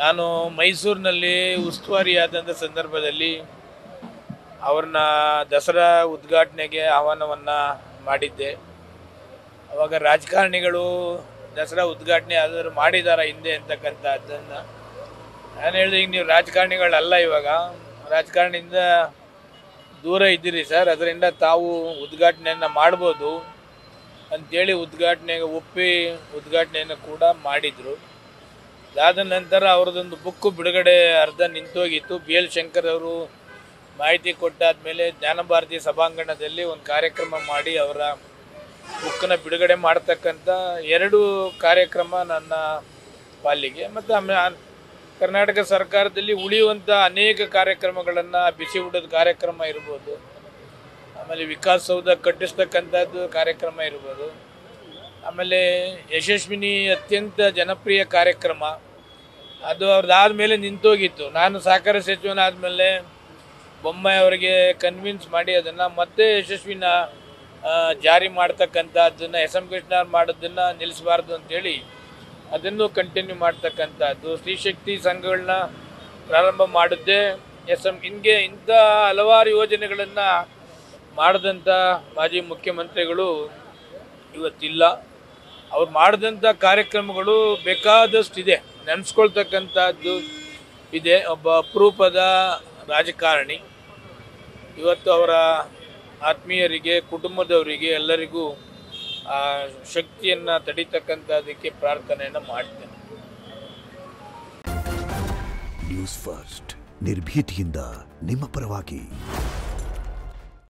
ನಾನು ಮೈಸೂರಿನಲ್ಲಿ ಉಸ್ತುವಾರಿಯಾದಂಥ ಸಂದರ್ಭದಲ್ಲಿ ಅವ್ರನ್ನ ದಸರಾ ಉದ್ಘಾಟನೆಗೆ ಆಹ್ವಾನವನ್ನು ಮಾಡಿದ್ದೆ. ಅವಾಗ ರಾಜಕಾರಣಿಗಳು ದಸರಾ ಉದ್ಘಾಟನೆ ಆದರೂ ಮಾಡಿದಾರ ಹಿಂದೆ ಅಂತಕ್ಕಂಥದ್ದನ್ನು ನಾನು ಹೇಳಿದೆ. ಈಗ ನೀವು ರಾಜಕಾರಣಿಗಳಲ್ಲ, ಇವಾಗ ರಾಜಕಾರಣಿಯಿಂದ ದೂರ ಇದ್ದೀರಿ ಸರ್, ಅದರಿಂದ ತಾವು ಉದ್ಘಾಟನೆಯನ್ನು ಮಾಡ್ಬೋದು ಅಂಥೇಳಿ ಉದ್ಘಾಟನೆಗೆ ಒಪ್ಪಿ ಉದ್ಘಾಟನೆಯನ್ನು ಕೂಡ ಮಾಡಿದರು. ಅದಾದ ನಂತರ ಅವರದೊಂದು ಬುಕ್ಕು ಬಿಡುಗಡೆ ಅರ್ಧ ನಿಂತೋಗಿತ್ತು. ಬಿ ಎಲ್ ಶಂಕರ್ ಅವರು ಮಾಹಿತಿ ಕೊಟ್ಟಾದಮೇಲೆ ಜ್ಞಾನಭಾರತಿ ಸಭಾಂಗಣದಲ್ಲಿ ಒಂದು ಕಾರ್ಯಕ್ರಮ ಮಾಡಿ ಅವರ ಬುಕ್ಕನ್ನು ಬಿಡುಗಡೆ ಮಾಡ್ತಕ್ಕಂಥ 2 ಕಾರ್ಯಕ್ರಮ ನನ್ನ ಪಾಲಿಗೆ. ಮತ್ತು ಕರ್ನಾಟಕ ಸರ್ಕಾರದಲ್ಲಿ ಉಳಿಯುವಂಥ ಅನೇಕ ಕಾರ್ಯಕ್ರಮಗಳನ್ನು, ಬಿಸಿ ಊಟದ ಕಾರ್ಯಕ್ರಮ ಇರ್ಬೋದು, ಆಮೇಲೆ ವಿಕಾಸಸೌಧ ಕಟ್ಟಿಸ್ತಕ್ಕಂಥದ್ದು ಕಾರ್ಯಕ್ರಮ ಇರ್ಬೋದು, ಆಮೇಲೆ ಯಶಸ್ವಿನಿ ಅತ್ಯಂತ ಜನಪ್ರಿಯ ಕಾರ್ಯಕ್ರಮ ಅದು ಅವ್ರದ್ದಾದಮೇಲೆ ನಿಂತೋಗಿತ್ತು. ನಾನು ಸಹಕಾರ ಸಚಿವನಾದಮೇಲೆ ಬೊಮ್ಮಾಯಿ ಅವರಿಗೆ ಕನ್ವಿನ್ಸ್ ಮಾಡಿ ಅದನ್ನು ಮತ್ತೆ ಯಶಸ್ವಿನ ಜಾರಿ ಮಾಡ್ತಕ್ಕಂಥದ್ದನ್ನು, ಎಸ್ ಎಂ ಕೃಷ್ಣವ್ರು ಮಾಡೋದನ್ನು ನಿಲ್ಲಿಸಬಾರ್ದು ಅಂಥೇಳಿ ಅದನ್ನು ಕಂಟಿನ್ಯೂ ಮಾಡ್ತಕ್ಕಂಥದ್ದು. ಸ್ತ್ರೀಶಕ್ತಿ ಸಂಘಗಳನ್ನ ಪ್ರಾರಂಭ ಮಾಡಿದ್ದೆ ಹಿಂಗೆ ಇಂಥ ಹಲವಾರು ಯೋಜನೆಗಳನ್ನು ಮಾಡಿದಂಥ ಮಾಜಿ ಮುಖ್ಯಮಂತ್ರಿಗಳು ಇವತ್ತಿಲ್ಲ. ಅವ್ರು ಮಾಡಿದಂಥ ಕಾರ್ಯಕ್ರಮಗಳು ಬೇಕಾದಷ್ಟಿದೆ, ನೆನೆಸ್ಕೊಳ್ತಕ್ಕಂಥದ್ದು ಇದೆ. ಒಬ್ಬ ಅಪರೂಪದ ರಾಜಕಾರಣಿ. ಇವತ್ತು ಅವರ ಆತ್ಮೀಯರಿಗೆ, ಕುಟುಂಬದವರಿಗೆ ಎಲ್ಲರಿಗೂ ಆ ಶಕ್ತಿಯನ್ನು ತಡೀತಕ್ಕಂಥದ್ದಕ್ಕೆ ಪ್ರಾರ್ಥನೆಯನ್ನು ಮಾಡ್ತೇನೆ. ನ್ಯೂಸ್ ಫಸ್ಟ್ ನಿರ್ಭೀತಿಯಿಂದ ನಿಮ್ಮ ಪರವಾಗಿ.